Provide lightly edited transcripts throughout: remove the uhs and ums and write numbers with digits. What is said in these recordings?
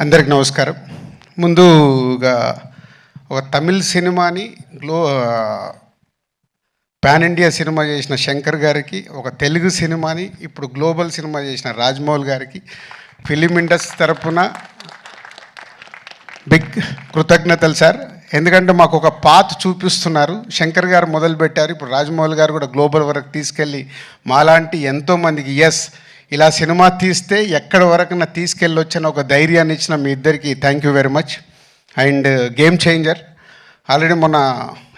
అందరికి నమస్కారం. ముందుగా ఒక తమిళ్ సినిమాని పాన్ ఇండియా సినిమా చేసిన శంకర్ గారికి, ఒక తెలుగు సినిమాని ఇప్పుడు గ్లోబల్ సినిమా చేసిన రాజమౌళి గారికి ఫిలిం ఇండస్ట్రీ తరపున బిగ్ కృతజ్ఞతలు సార్. ఎందుకంటే మాకు ఒక పాత్ చూపిస్తున్నారు. శంకర్ గారు మొదలుపెట్టారు, ఇప్పుడు రాజమౌళి గారు కూడా గ్లోబల్ వరకు తీసుకెళ్ళి మాలాంటి ఎంతోమందికి ఇలా సినిమా తీస్తే ఎక్కడి వరకు తీసుకెళ్ళొచ్చని ఒక ధైర్యాన్ని ఇచ్చిన మీ ఇద్దరికి thank you very much. And game changer already మొన్న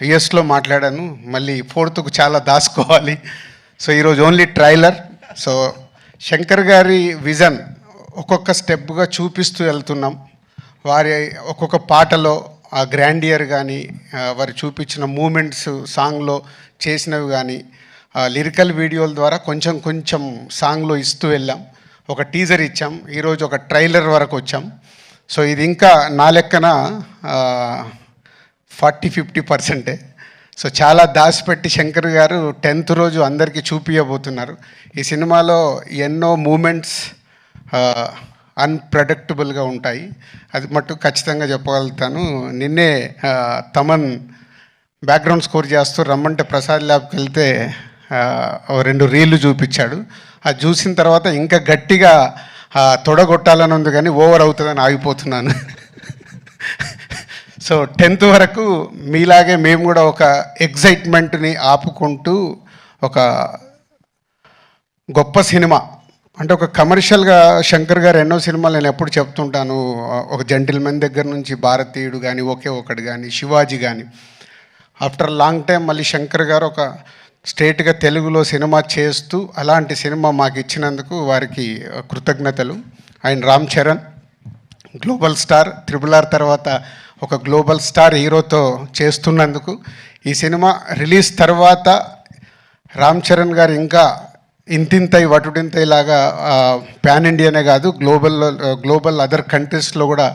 యూఎస్లో మాట్లాడాను, మళ్ళీ ఫోర్త్కు చాలా దాచుకోవాలి. సో ఈరోజు ఓన్లీ ట్రైలర్. సో శంకర్ గారి విజన్ ఒక్కొక్క స్టెప్గా చూపిస్తూ వెళ్తున్నాం. వారి ఒక్కొక్క పాటలో ఆ గ్రాండియర్ కానీ, వారు చూపించిన మూమెంట్స్ సాంగ్లో చేసినవి కానీ, లిరికల్ వీడియోల ద్వారా కొంచెం కొంచెం సాంగ్లో ఇస్తూ వెళ్ళాం. ఒక టీజర్ ఇచ్చాం, ఈరోజు ఒక ట్రైలర్ వరకు వచ్చాం. సో ఇది ఇంకా నా లెక్కన 40-50%. సో చాలా దాచిపెట్టి శంకర్ గారు 10th రోజు అందరికీ చూపించబోతున్నారు. ఈ సినిమాలో ఎన్నో మూమెంట్స్ అన్ప్రెడిక్టబుల్గా ఉంటాయి, అది మట్టు ఖచ్చితంగా చెప్పగలుగుతాను. నిన్నే తమన్ బ్యాక్గ్రౌండ్ స్కోర్ చేస్తూ రమ్మంటే ప్రసాద్ ల్యాబ్కి వెళ్తే 2 రీళ్లు చూపించాడు. అది చూసిన తర్వాత ఇంకా గట్టిగా తొడగొట్టాలని ఉంది, కానీ ఓవర్ అవుతుందని ఆగిపోతున్నాను. సో 10th వరకు మీలాగే మేము కూడా ఒక ఎగ్జైట్మెంట్ని ఆపుకుంటూ ఒక గొప్ప సినిమా అంటే ఒక కమర్షియల్గా శంకర్ గారు ఎన్నో సినిమాలు నేను ఎప్పుడు చెప్తుంటాను, ఒక జెంటిల్మెన్ దగ్గర నుంచి భారతీయుడు కానీ, ఒకే ఒకటి కానీ, శివాజీ కానీ, ఆఫ్టర్ లాంగ్ టైం మళ్ళీ శంకర్ గారు ఒక స్ట్రేట్గా తెలుగులో సినిమా చేస్తూ అలాంటి సినిమా మాకు ఇచ్చినందుకు వారికి కృతజ్ఞతలు. And Ram Charan global star, RRR తర్వాత ఒక గ్లోబల్ స్టార్ హీరోతో చేస్తున్నందుకు, ఈ సినిమా రిలీజ్ తర్వాత రామ్ చరణ్ గారు ఇంకా ఇంతింతై వటుడింతై లాగా పాన్ ఇండియానే కాదు గ్లోబల్ అదర్ కంట్రీస్లో కూడా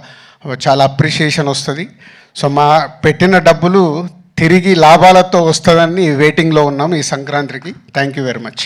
చాలా అప్రిషియేషన్ వస్తుంది. సో మా పెట్టిన డబ్బులు తిరిగి లాభాలతో వస్తుందని వెయిటింగ్లో ఉన్నాం ఈ సంక్రాంతికి. Thank you very much.